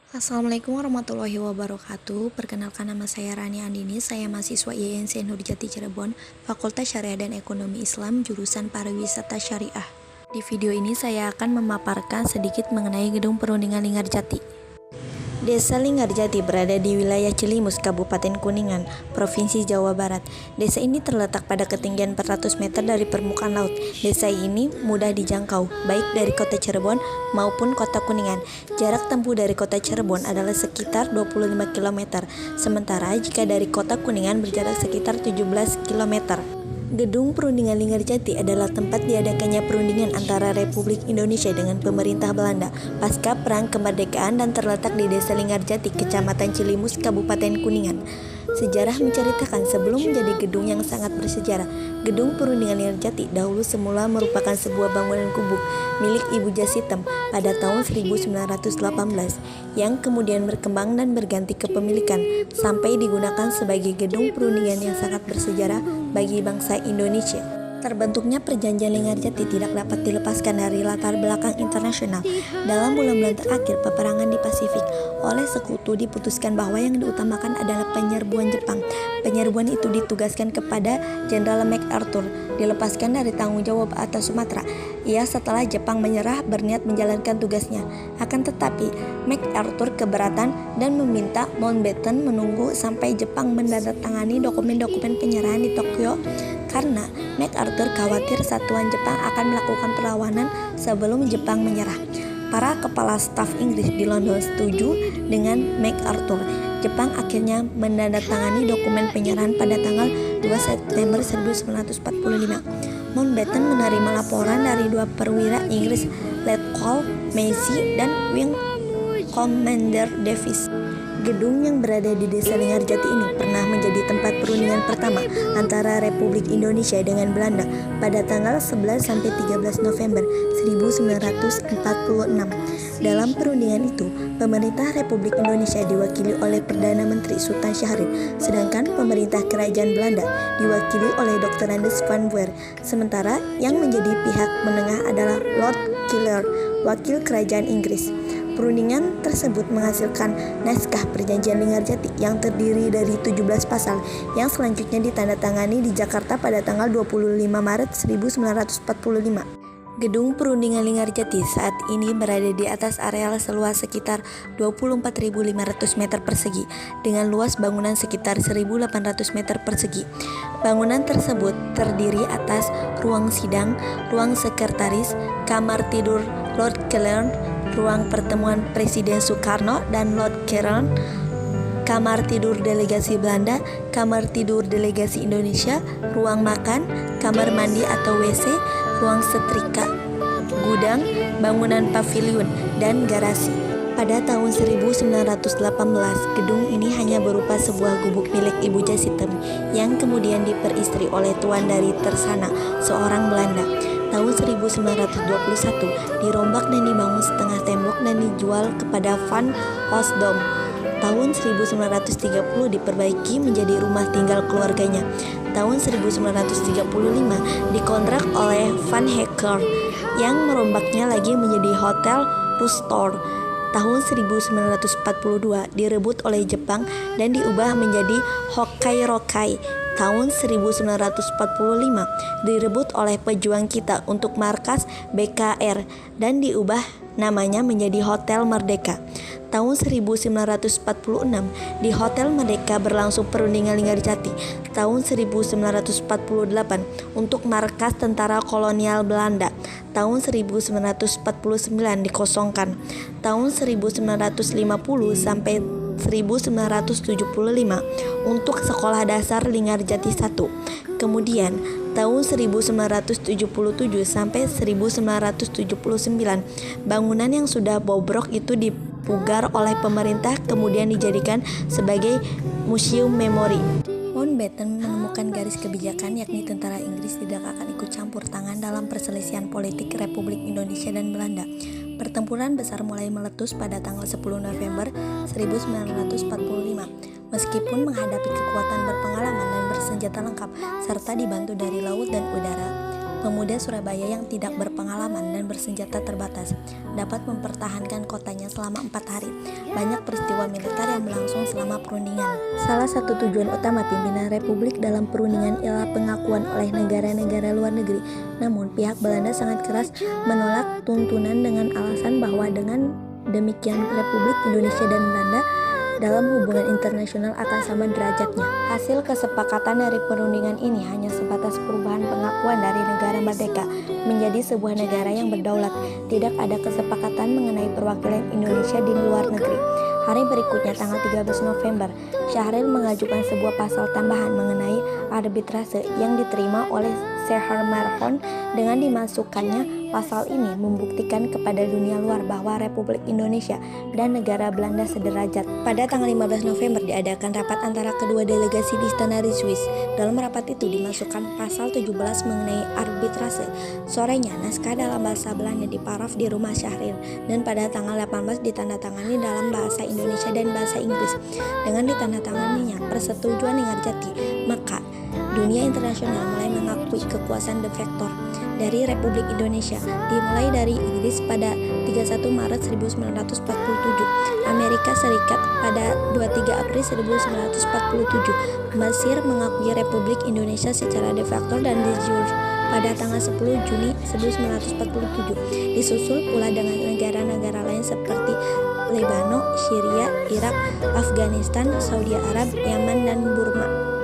Assalamualaikum warahmatullahi wabarakatuh. Perkenalkan, nama saya Rani Andini. Saya mahasiswa IAIN Nurjati Cirebon, Fakultas Syariah dan Ekonomi Islam, jurusan Pariwisata Syariah. Di video ini saya akan memaparkan sedikit mengenai Gedung Perundingan Linggarjati. Desa Linggarjati berada di wilayah Cilimus, Kabupaten Kuningan, Provinsi Jawa Barat. Desa ini terletak pada ketinggian 400 meter dari permukaan laut. Desa ini mudah dijangkau, baik dari kota Cirebon maupun kota Kuningan. Jarak tempuh dari kota Cirebon adalah sekitar 25 km, sementara jika dari kota Kuningan berjarak sekitar 17 km. Gedung Perundingan Linggarjati adalah tempat diadakannya perundingan antara Republik Indonesia dengan pemerintah Belanda pasca Perang Kemerdekaan dan terletak di Desa Linggarjati, Kecamatan Cilimus, Kabupaten Kuningan. Sejarah menceritakan sebelum menjadi gedung yang sangat bersejarah, Gedung Perundingan Linggarjati dahulu semula merupakan sebuah bangunan gubuk milik Ibu Jasitem pada tahun 1918 yang kemudian berkembang dan berganti kepemilikan sampai digunakan sebagai gedung perundingan yang sangat bersejarah bagi bangsa Indonesia. Terbentuknya Perjanjian Linggarjati tidak dapat dilepaskan dari latar belakang internasional. Dalam bulan-bulan terakhir peperangan di Pasifik, oleh sekutu diputuskan bahwa yang diutamakan adalah penyerbuan Jepang. Penyerbuan itu ditugaskan kepada Jenderal MacArthur, dilepaskan dari tanggung jawab atas Sumatera. Ia setelah Jepang menyerah berniat menjalankan tugasnya. Akan tetapi MacArthur keberatan dan meminta Mountbatten menunggu sampai Jepang menandatangani dokumen-dokumen penyerahan di Tokyo, karena MacArthur khawatir satuan Jepang akan melakukan perlawanan sebelum Jepang menyerah. Para kepala staf Inggris di London setuju dengan MacArthur. Jepang akhirnya menandatangani dokumen penyerahan pada tanggal 2 September 1945. Mountbatten menerima laporan dari dua perwira Inggris, Letcall Massey dan Wing Commander Davis. Gedung yang berada di Desa Linggarjati ini pernah menjadi tempat perundingan pertama antara Republik Indonesia dengan Belanda pada tanggal 11-13 November 1946. Dalam perundingan itu, pemerintah Republik Indonesia diwakili oleh Perdana Menteri Sultan Syahrir, sedangkan pemerintah Kerajaan Belanda diwakili oleh Dr. Andes van Buer. Sementara yang menjadi pihak menengah adalah Lord Killer, wakil Kerajaan Inggris. Perundingan tersebut menghasilkan naskah Perjanjian Linggarjati yang terdiri dari 17 pasal yang selanjutnya ditandatangani di Jakarta pada tanggal 25 Maret 1945. Gedung Perundingan Linggarjati saat ini berada di atas areal seluas sekitar 24.500 meter persegi dengan luas bangunan sekitar 1.800 meter persegi. Bangunan tersebut terdiri atas ruang sidang, ruang sekretaris, kamar tidur Lord Kelern, ruang pertemuan Presiden Soekarno dan Lord Kelern, kamar tidur delegasi Belanda, kamar tidur delegasi Indonesia, ruang makan, kamar mandi atau WC, ruang setrika, gudang, bangunan paviliun, dan garasi. Pada tahun 1918, gedung ini hanya berupa sebuah gubuk milik Ibu Jasitem yang kemudian diperistri oleh Tuan dari Tersana, seorang Belanda. Tahun 1921 dirombak dan dibangun setengah tembok dan dijual kepada Van Osdom. Tahun 1930 diperbaiki menjadi rumah tinggal keluarganya. Tahun 1935 dikontrak oleh Van Hecker yang merombaknya lagi menjadi Hotel Rustor. Tahun 1942 direbut oleh Jepang dan diubah menjadi Hokkaido Rokai. Tahun 1945 direbut oleh pejuang kita untuk markas BKR dan diubah namanya menjadi Hotel Merdeka. Tahun 1946 di Hotel Merdeka berlangsung perundingan Linggarjati. Tahun 1948 untuk markas tentara kolonial Belanda. Tahun 1949 dikosongkan. Tahun 1950 sampai 1975 untuk Sekolah Dasar Linggarjati 1. Kemudian tahun 1977 sampai 1979 bangunan yang sudah bobrok itu dipugar oleh pemerintah kemudian dijadikan sebagai museum memori. Mountbatten menemukan garis kebijakan yakni tentara Inggris tidak akan ikut campur tangan dalam perselisihan politik Republik Indonesia dan Belanda. Pertempuran besar mulai meletus pada tanggal 10 November 1945. Meskipun menghadapi kekuatan berpengalaman dan bersenjata lengkap serta dibantu dari laut dan udara, pemuda Surabaya yang tidak berpengalaman dan bersenjata terbatas dapat mempertahankan kotanya selama 4 hari. Banyak peristiwa militer yang berlangsung selama perundingan. Salah satu tujuan utama pimpinan Republik dalam perundingan ialah pengakuan oleh negara-negara luar negeri. Namun, pihak Belanda sangat keras menolak tuntunan dengan alasan bahwa dengan demikian Republik Indonesia dan Belanda dalam hubungan internasional akan sama derajatnya. Hasil kesepakatan dari perundingan ini hanya sebatas perubahan pengakuan dari negara merdeka menjadi sebuah negara yang berdaulat. Tidak ada kesepakatan mengenai perwakilan Indonesia di luar negeri. Hari berikutnya, tanggal 13 November, Syahrir mengajukan sebuah pasal tambahan mengenai arbitrase yang diterima oleh Seharmerhorn. Dengan dimasukkannya pasal ini membuktikan kepada dunia luar bahwa Republik Indonesia dan negara Belanda sederajat. Pada tanggal 15 November diadakan rapat antara kedua delegasi di Istana Swiss. Dalam rapat itu dimasukkan pasal 17 mengenai arbitrase. Sorenya, naskah dalam bahasa Belanda diparaf di rumah Syahrir dan pada tanggal 18 ditandatangani dalam bahasa Indonesia dan bahasa Inggris. Dengan ditandatanganinya persetujuan dengan jati, maka dunia internasional mulai mengakui kekuasaan de facto dari Republik Indonesia, dimulai dari Inggris pada 31 Maret 1947, Amerika Serikat pada 23 April 1947, Mesir mengakui Republik Indonesia secara de facto dan de jure pada tanggal 10 Juni 1947. Disusul pula dengan negara-negara lain seperti Lebanon, Syria, Irak, Afghanistan, Saudi Arab, Yaman, dan Burma.